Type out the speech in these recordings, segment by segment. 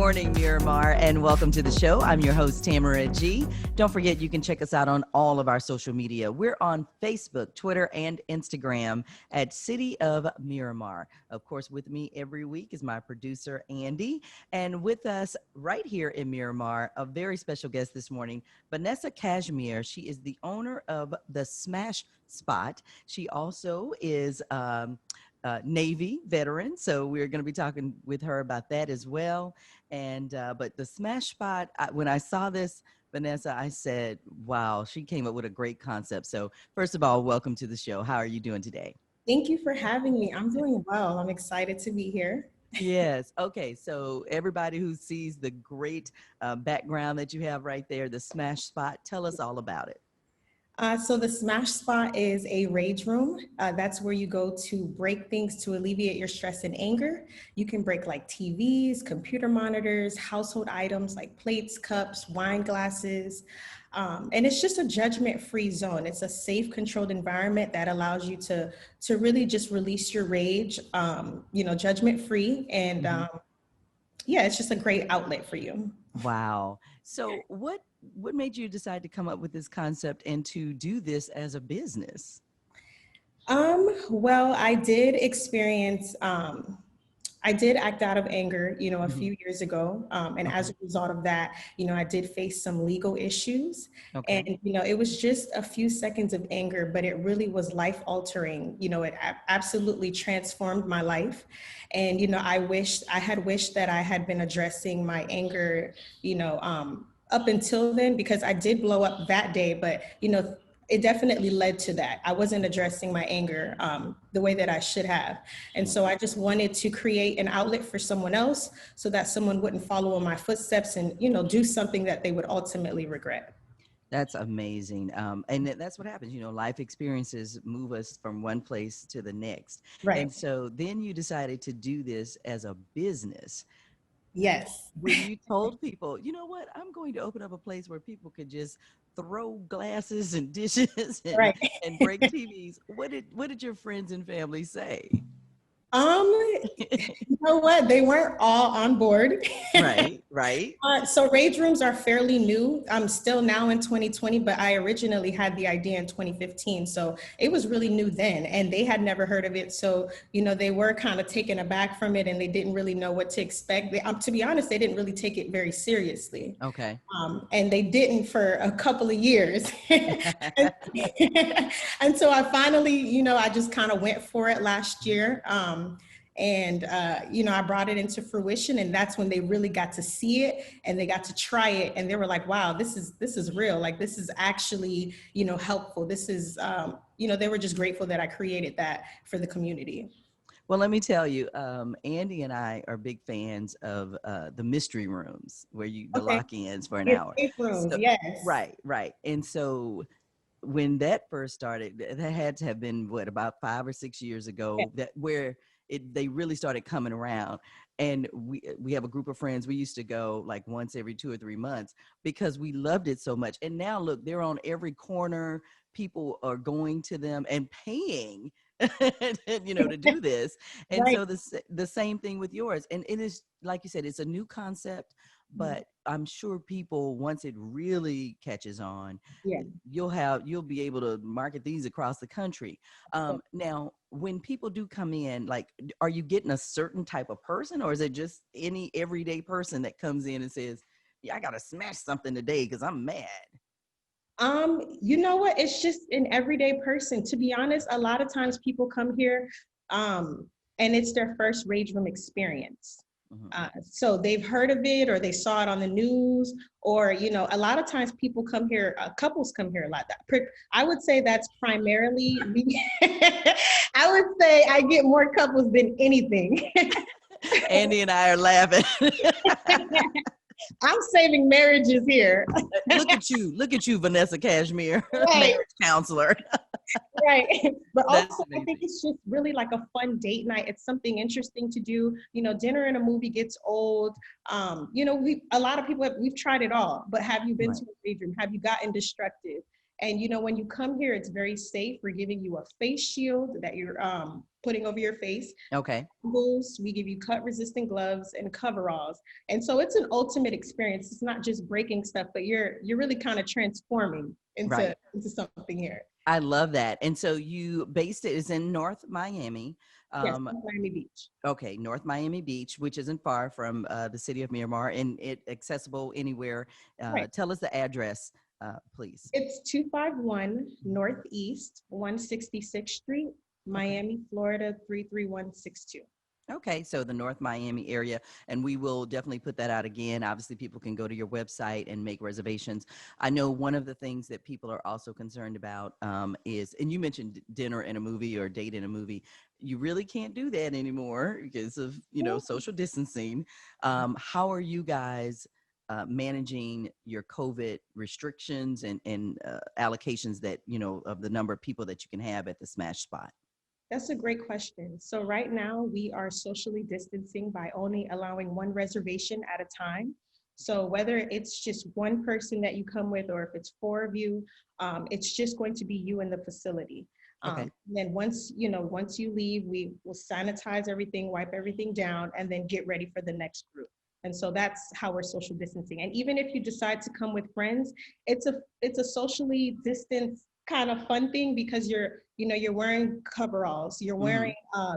morning, Miramar, and welcome to the show. I'm your host, Tamara G. Don't forget, you can check us out on all of our social media. We're on Facebook, Twitter, and Instagram at City of Miramar. Of course, with me every week is my producer, Andy. And with us right here in Miramar, a very special guest this morning, Vanessa Cashmere. She is the owner of the Smash Spot. She also is Navy veteran, so we're going to be talking with her about that as well. And but the Smash Spot, when I saw this, Vanessa, I said, "Wow, she came up with a great concept." So first of all, welcome to the show. How are you doing today? Thank you for having me. I'm doing well. I'm excited to be here. Yes. Okay. So everybody who sees the great background that you have right there, the Smash Spot, tell us all about it. So the Smash Spot is a rage room. That's where you go to break things to alleviate your stress and anger. You can break like TVs, computer monitors, household items like plates, cups, wine glasses. And it's just a judgment-free zone. It's a safe, controlled environment that allows you to really just release your rage, judgment-free. And yeah, it's just a great outlet for you. Wow. So what made you decide to come up with this concept and to do this as a business? Well, I did act out of anger, a Mhm. few years ago. And as Okay. a result of that, I did face some legal issues. And, Okay. it was just a few seconds of anger, but it really was life altering. It absolutely transformed my life. And, I had wished that I had been addressing my anger, up until then, because I did blow up that day, but, it definitely led to that. I wasn't addressing my anger the way that I should have. And so I just wanted to create an outlet for someone else so that someone wouldn't follow in my footsteps and, do something that they would ultimately regret. That's amazing. And that's what happens. Life experiences move us from one place to the next. Right. And so then you decided to do this as a business. Yes. When you told people, you know what, I'm going to open up a place where people could just throw glasses and dishes and, Right. and break TVs, what did your friends and family say? Um, you know what? They weren't all on board. Right, right. So rage rooms are fairly new. I'm still now in 2020, but I originally had the idea in 2015. So it was really new then, and they had never heard of it. So, they were kind of taken aback from it and they didn't really know what to expect. To be honest, they didn't really take it very seriously. Okay. And they didn't for a couple of years. and, and so I finally, I just kind of went for it last year. I brought it into fruition, and that's when they really got to see it and they got to try it, and they were like, wow, this is real. Like, this is actually, helpful. This is, they were just grateful that I created that for the community. Well, let me tell you, Andy and I are big fans of the mystery rooms where the Okay. lock-ins for an hour. Escape rooms. So, Yes. right, right. And so when that first started, that had to have been about 5 or 6 years Yeah. ago, that where they really started coming around. And we have a group of friends. We used to go like once every 2 or 3 months because we loved it so much. And now look, they're on every corner. People are going to them and paying, to do this. And Right. so the same thing with yours. And it is, like you said, it's a new concept, but I'm sure people, once it really catches on, Yeah. you'll be able to market these across the country. Now, when people do come in, like, are you getting a certain type of person, or is it just any everyday person that comes in and says, yeah, I gotta smash something today because I'm mad? You know what? It's just an everyday person. To be honest, a lot of times people come here, and it's their first rage room experience. Mhm. So they've heard of it or they saw it on the news, or, a lot of times people come here, couples come here a lot. I would say that's primarily me. I would say I get more couples than anything. Andy and I are laughing. I'm saving marriages here. Look at you, Vanessa Cashmere, Right. marriage counselor. Right. But That's also, I think amazing. it's just really like a fun date night. It's something interesting to do. Dinner and a movie gets old. A lot of people we've tried it all, but have you been Right. to a rage room? Have you gotten destructive? And when you come here, it's very safe. We're giving you a face shield that you're putting over your face. Okay. Goggles, we give you cut resistant gloves and coveralls. And so it's an ultimate experience. It's not just breaking stuff, but you're really kind of transforming Right. into something here. I love that. And so you based it is in North Miami. Yes, Um, Miami Beach. okay, North Miami Beach, which isn't far from the city of Miramar, and it accessible anywhere. Right. Tell us the address, please. It's 251 Northeast 166th Street, Okay. Miami, Florida 33162. Okay, so the North Miami area, and we will definitely put that out again. Obviously, people can go to your website and make reservations. I know one of the things that people are also concerned about is, and you mentioned dinner in a movie or date in a movie. You really can't do that anymore because of social distancing. How are you guys managing your COVID restrictions and allocations that of the number of people that you can have at the Smash Spot? That's a great question. So right now we are socially distancing by only allowing one reservation at a time. So whether it's just one person that you come with, or if it's four of you, it's just going to be you in the facility. Okay. Then once you leave, we will sanitize everything, wipe everything down, and then get ready for the next group. And so that's how we're social distancing. And even if you decide to come with friends, it's a socially distanced kind of fun thing, because you're wearing coveralls, you're Hmm. wearing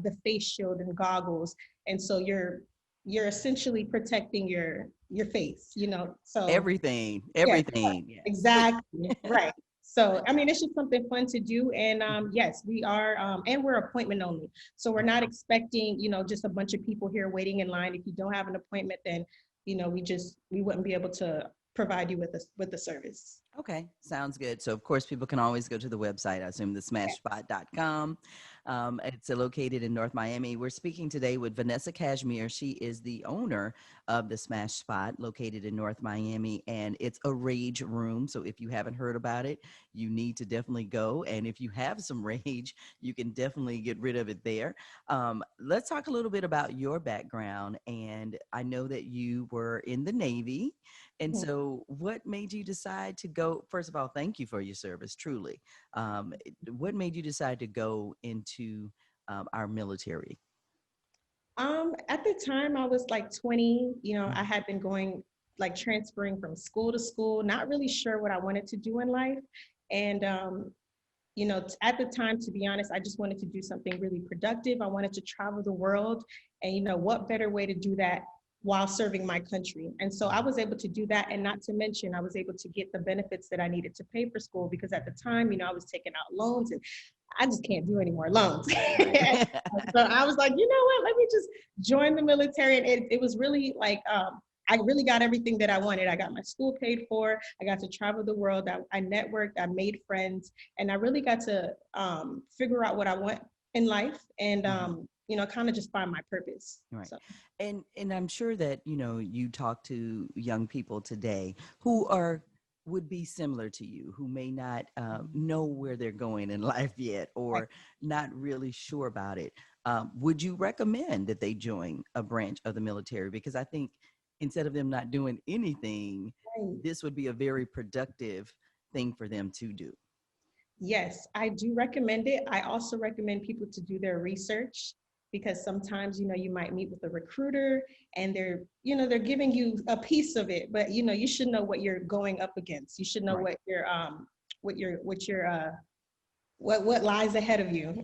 the face shield and goggles, and so you're essentially protecting your face. So Everything, yeah, everything. Yeah. So exactly right. So I mean, it's just something fun to do, and yes, we are, and we're appointment only, so we're not expecting just a bunch of people here waiting in line. If you don't have an appointment, then we wouldn't be able to provide you with the service. okay, sounds good. So, of course, people can always go to the website, I assume the smashspot.com. It's located in North Miami. We're speaking today with Vanessa Cashmere. She is the owner of the Smash Spot located in North Miami, and it's a rage room. So, if you haven't heard about it, you need to definitely go. And if you have some rage, you can definitely get rid of it there. Let's talk a little bit about your background. And I know that you were in the Navy. And Mhm. so, what made you decide to go? First of all, thank you for your service, truly. What made you decide to go into our military? At the time I was like 20, I Mhm. had been going, like, transferring from school to school, not really sure what I wanted to do in life. And at the time, to be honest, I just wanted to do something really productive. I wanted to travel the world. And what better way to do that while serving my country? And so I was able to do that. And not to mention, I was able to get the benefits that I needed to pay for school, because at the time, I was taking out loans, and I just can't do any more loans. Right. So I was like, you know what, let me just join the military. And it was really like, I really got everything that I wanted. I got my school paid for. I got to travel the world. I networked. I made friends, and I really got to figure out what I want in life, and Mhm. kind of just find my purpose. Right. So And I'm sure that, you talk to young people today who would be similar to you, who may not know where they're going in life yet or not really sure about it. Would you recommend that they join a branch of the military? Because I think instead of them not doing anything, right. this would be a very productive thing for them to do. Yes, I do recommend it. I also recommend people to do their research, because sometimes, you might meet with a recruiter, and they're giving you a piece of it, but you should know what you're going up against. You should know Right. what lies ahead of you.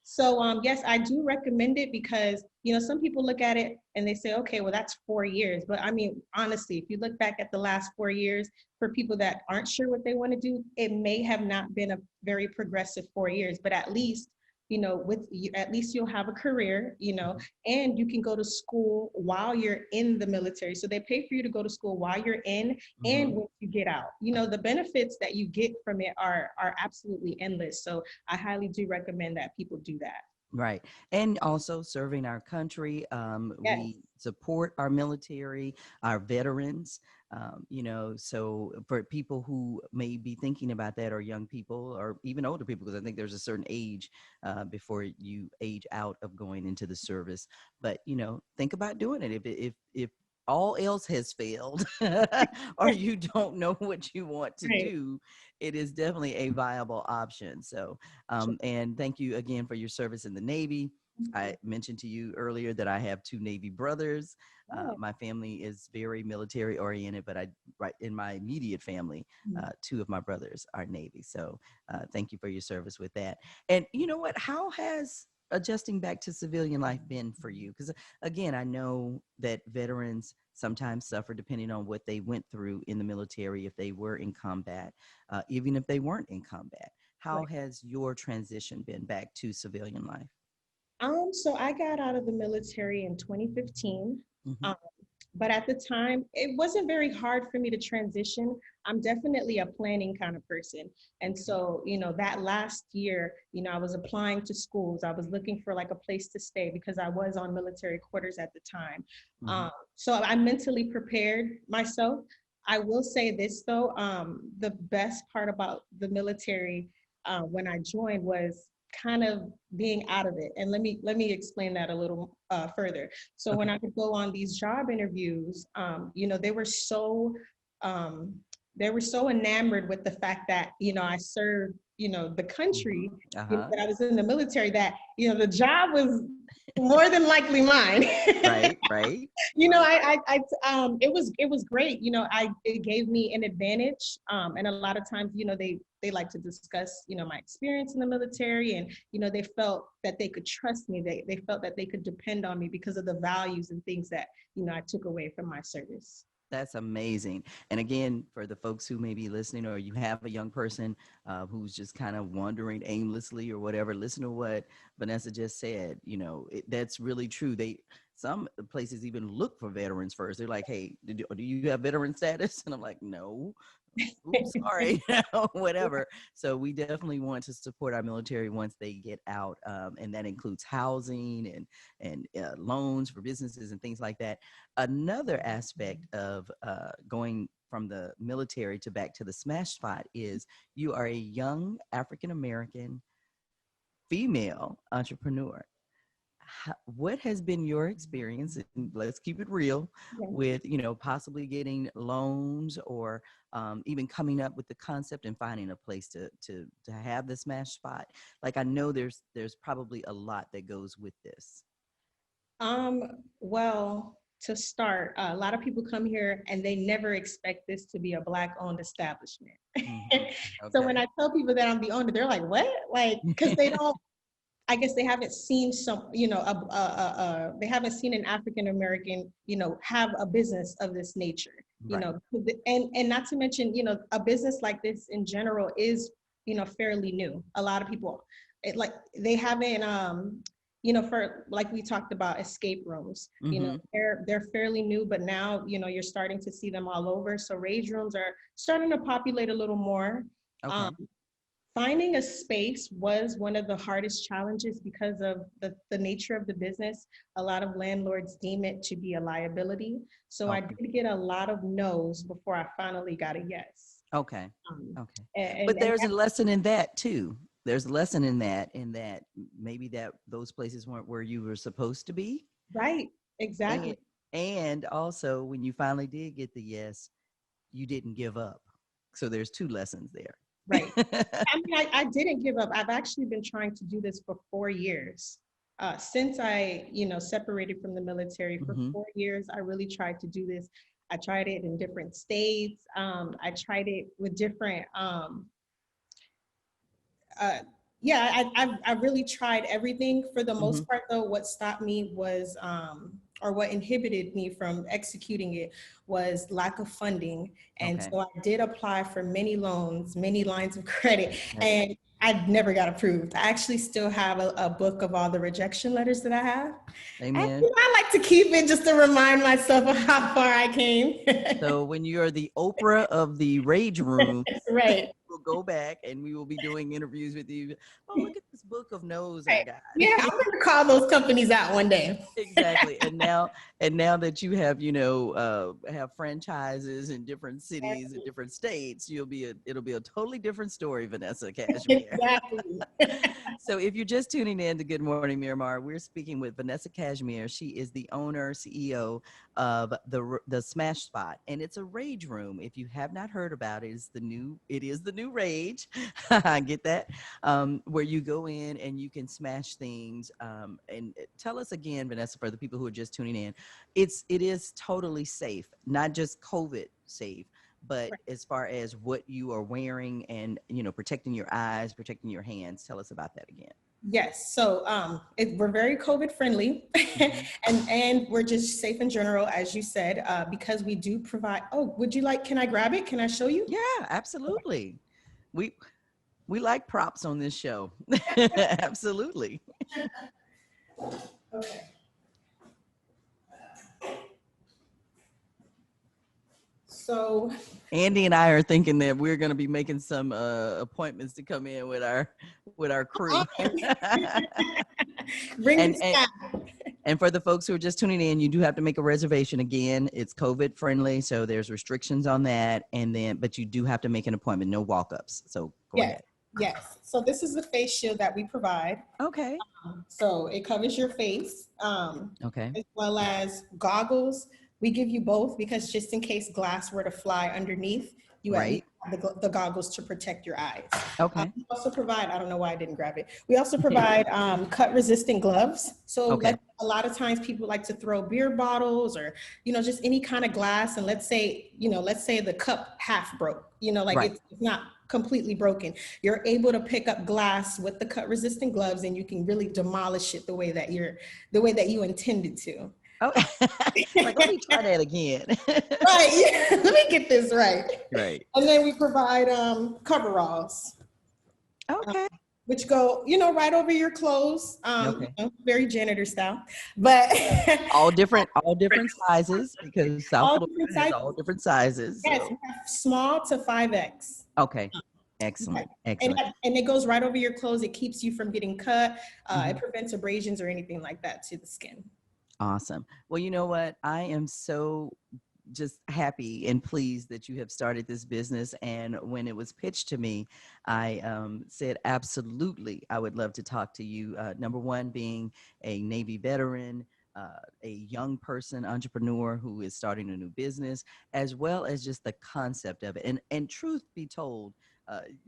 So yes, I do recommend it, because some people look at it and they say, okay, well, that's 4 years. But I mean, honestly, if you look back at the last 4 years, for people that aren't sure what they want to do, it may have not been a very progressive 4 years, but at least with you, at least you'll have a career, Mhm. and you can go to school while you're in the military. So they pay for you to go to school while you're in, and Mhm. once you get out, the benefits that you get from it are absolutely endless. So I highly do recommend that people do that. Right. And also serving our country. Yes. We support our military, our veterans, so for people who may be thinking about that, or young people, or even older people, because I think there's a certain age before you age out of going into the service. But, think about doing it. If all else has failed or you don't know what you want to Right. do, it is definitely a viable option. So, Sure. and thank you again for your service in the Navy. I mentioned to you earlier that I have two Navy brothers. Oh, My family is very military oriented, but right in my immediate family, two of my brothers are Navy. So thank you for your service with that. And you know what? How has adjusting back to civilian life been for you? Because again, I know that veterans sometimes suffer depending on what they went through in the military, if they were in combat, even if they weren't in combat. How right. has your transition been back to civilian life? So I got out of the military in 2015. Hmm. Um, but at the time, it wasn't very hard for me to transition. I'm definitely a planning kind of person. And Okay. so, that last year, I was applying to schools. I was looking for like a place to stay because I was on military quarters at the time. Hmm. So I mentally prepared myself. I will say this though, the best part about the military when I joined was kind of being out of it. And let me explain that a little further. So when Okay. I would go on these job interviews, um, they were so enamored with the fact that I served the Hmm. country, Uh-huh. that I was in the military, that the job was more than likely mine. Right, right, It was great. It gave me an advantage. And a lot of times, they like to discuss, my experience in the military, and, they felt that they could trust me. They felt that they could depend on me because of the values and things that, I took away from my service. that's amazing. And again, for the folks who may be listening, or you have a young person who's just kind of wandering aimlessly or whatever, listen to what Vanessa just said. That's really true. Some places even look for veterans first. They're like, "Hey, do you have veteran status?" And I'm like, "No." Oops, sorry, whatever. So we definitely want to support our military once they get out, and that includes housing and loans for businesses and things like that. Another aspect of going from the military to back to the smash spot is you are a young African American female entrepreneur. What has been your experience, and let's keep it real, Yeah. with possibly getting loans, or even coming up with the concept and finding a place to have the smash spot? Like, I know there's probably a lot that goes with this. Well, to start, a lot of people come here and they never expect this to be a Black-owned establishment. Hmm. So when Okay. I tell people that I'm the owner, they're like, "What?" Like, because they don't. I guess they haven't seen they haven't seen an African American, have a business of this nature, Right. and not to mention, a business like this in general is, fairly new. A lot of people, they haven't, for like we talked about escape rooms, Hmm. they're fairly new, but now, you're starting to see them all over. So rage rooms are starting to populate a little more. Um, Okay. Finding a space was one of the hardest challenges because of the nature of the business. A lot of landlords deem it to be a liability. So I Okay. did get a lot of no's before I finally got a yes. Okay. Um, Okay. and, But and there's a lesson in that too. There's a lesson in that maybe that those places weren't where you were supposed to be. right, And exactly, and also, when you finally did get the yes, you didn't give up. So there's two lessons right. there. I mean, I didn't give up. I've actually been trying to do this for 4 years. Since I, separated from the military for Hmm. 4 years, I really tried to do this. I tried it in different states. I tried it with different uh, yeah, I really tried everything. For the Hmm. most part, though, what stopped me was, or what inhibited me from executing it was lack of funding. And Okay. so I did apply for many loans, many lines of credit, Okay. and I never got approved. I actually still have a book of all the rejection letters that I have. And Amen. I like to keep it just to remind myself of how far I came. So when you're the Oprah of the rage room, Right. we'll go back and we will be doing interviews with you. Oh, look at this book of no's I Right. got. Yeah, I'm gonna call those companies out one day. Exactly. And now that you have, have franchises in different cities and different states, it'll be a totally different story, Vanessa Cashmere. Exactly. So if you're just tuning in to Good Morning Miramar, we're speaking with Vanessa Cashmere. She is the owner, CEO of the Smash Spot, and it's a rage room. If you have not heard about it, it is the new rage. I get that. Where you go in and you can smash things. And tell us again, Vanessa, for the people who are just tuning in, it is totally safe, not just COVID safe, but as far as what you are wearing and protecting your eyes, protecting your hands. Tell us about that again. Yes. So we're very COVID friendly, Mm-hmm. and we're just safe in general, as you said, because we do provide. Oh, would you like? Can I grab it? Can I show you? Yeah, absolutely. We we like props on this show. Absolutely. Okay. So Andy and I are thinking that we're going to be making some appointments to come in with our crew. bring and, the and staff. and for the folks who are just tuning in, you do have to make a reservation. Again, it's COVID friendly, so there's restrictions on that. But you do have to make an appointment. No walk-ups. So go Yes. ahead. Yes. So this is the face shield that we provide. Okay. So it covers your face, Okay. as well as goggles. We give you both because just in case glass were to fly underneath, you at least Right. have the goggles to protect your eyes. Okay. We also provide, I don't know why I didn't grab it. We also provide cut resistant gloves. So Okay. a lot of times people like to throw beer bottles or, just any kind of glass. And let's say the cup half broke, like Right. it's not completely broken. You're able to pick up glass with the cut resistant gloves and you can really demolish it the way that you intended to. Oh, like, let me try that again. Right. Yeah. Let me get this right. Right. And then we provide coveralls, Okay. which go, right over your clothes. Okay. Very janitor style, but All different sizes, because South all Florida different has sizes. all different sizes. Yes, So we have small to 5X. okay. Yeah. Excellent. And, Excellent. and it goes right over your clothes. It keeps you from getting cut. It Mhm. prevents abrasions or anything like that to the skin. Awesome. Well, you know what? I am so just happy and pleased that you have started this business. And when it was pitched to me, I said, absolutely, I would love to talk to you. Number one, being a Navy veteran, a young person, entrepreneur who is starting a new business, as well as just the concept of it. And truth be told,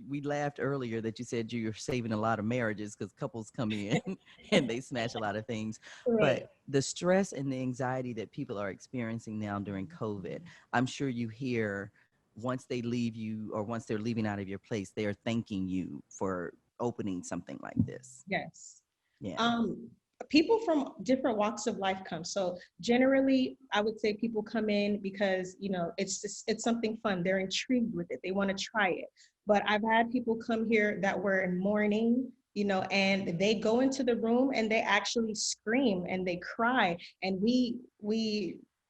we laughed earlier that you said you're saving a lot of marriages because couples come in and they smash a lot of things. But Right. the stress and the anxiety that people are experiencing now during COVID, I'm sure you hear once they leave you or once they're leaving out of your place, they are thanking you for opening something like this. Yes. Yeah. Um, People from different walks of life come. So generally, I would say people come in because it's something fun. They're intrigued with it. They want to try it. But I've had people come here that were in mourning, and they go into the room and they actually scream and they cry, and we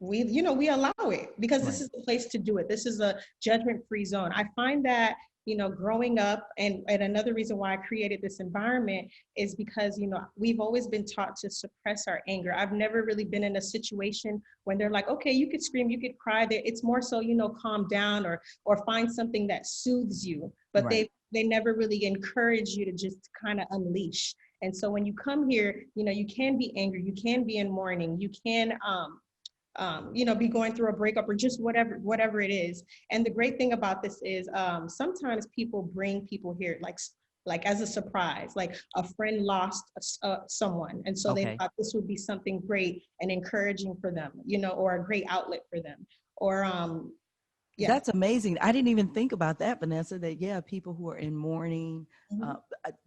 allow it because this Right. is the place to do it. This is a judgment-free zone. I find that growing up, and another reason why I created this environment is because we've always been taught to suppress our anger. I've never really been in a situation when they're like, okay, you could scream, you could cry. It's more so calm down or find something that soothes you, but Right. they never really encourage you to just kind of unleash. And so when you come here, you can be angry, you can be in mourning, you can be going through a breakup or just whatever it is. And the great thing about this is sometimes people bring people here like as a surprise, like a friend lost someone, and so they Okay. thought this would be something great and encouraging for them, or a great outlet for them, or yeah. That's amazing. I didn't even think about that, Vanessa, that, yeah, people who are in mourning. Mhm.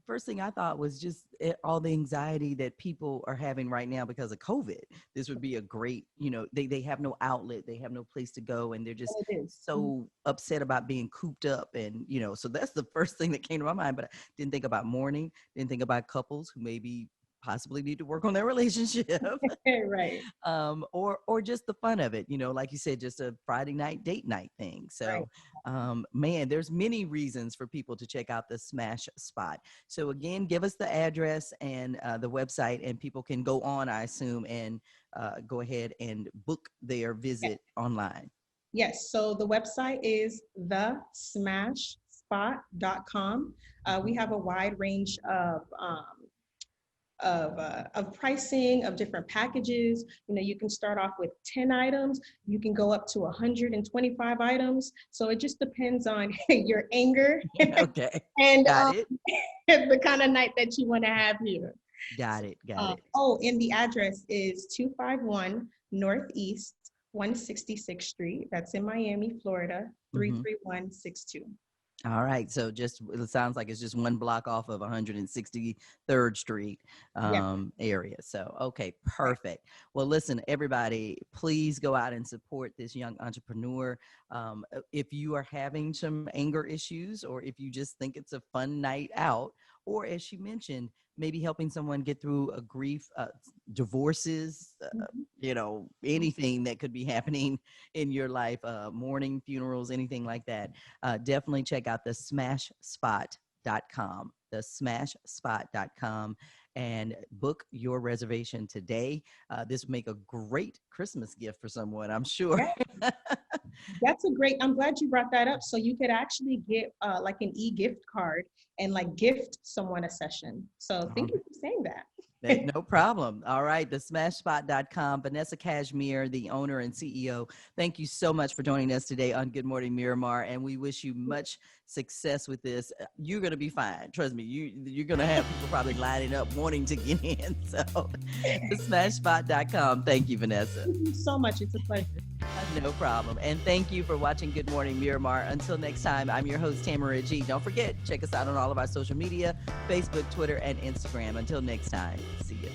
First thing I thought was just all the anxiety that people are having right now because of COVID. This would be a great, they have no outlet, they have no place to go, and they're just Oh, it is. Mhm. so upset about being cooped up. And, so that's the first thing that came to my mind. But I didn't think about mourning, didn't think about couples who maybe possibly need to work on their relationship. Right, Or just the fun of it, like you said, just a Friday night date night thing. right. So, man, there's many reasons for people to check out the Smash Spot. So again, give us the address and the website, and people can go on, I assume, and go ahead and book their visit online. Yes, so the website is thesmashspot.com. We have a wide range of pricing, of different packages. You can start off with 10 items, you can go up to 125 items. So it just depends on your anger Okay. and Got it. the kind of night that you want to have here. Got it. Got it. Oh, and the address is 251 Northeast 166th Street. That's in Miami, Florida, 33162. All right. So it sounds like it's just one block off of 163rd Street area. So, okay, perfect. Well, listen, everybody, please go out and support this young entrepreneur. If you are having some anger issues, or if you just think it's a fun night out, or as she mentioned, maybe helping someone get through a grief, divorces, anything that could be happening in your life, mourning, funerals, anything like that. Definitely check out the smashspot.com, thesmashspot.com, and book your reservation today. This would make a great Christmas gift for someone, I'm sure. Yeah. That's I'm glad you brought that up. So you could actually get like an e-gift card and like gift someone a session. So thank you for saying that. No problem. All right. The smashspot.com. Vanessa Cashmere, the owner and CEO. Thank you so much for joining us today on Good Morning Miramar. And we wish you much success with this. You're going to be fine. Trust me. You're going to have people probably lining up wanting to get in. So the smashspot.com. Thank you, Vanessa. Thank you so much. It's a pleasure. No problem. And thank you for watching Good Morning Miramar. Until next time, I'm your host, Tamara G. Don't forget, check us out on all of our social media, Facebook, Twitter, and Instagram. Until next time, see you.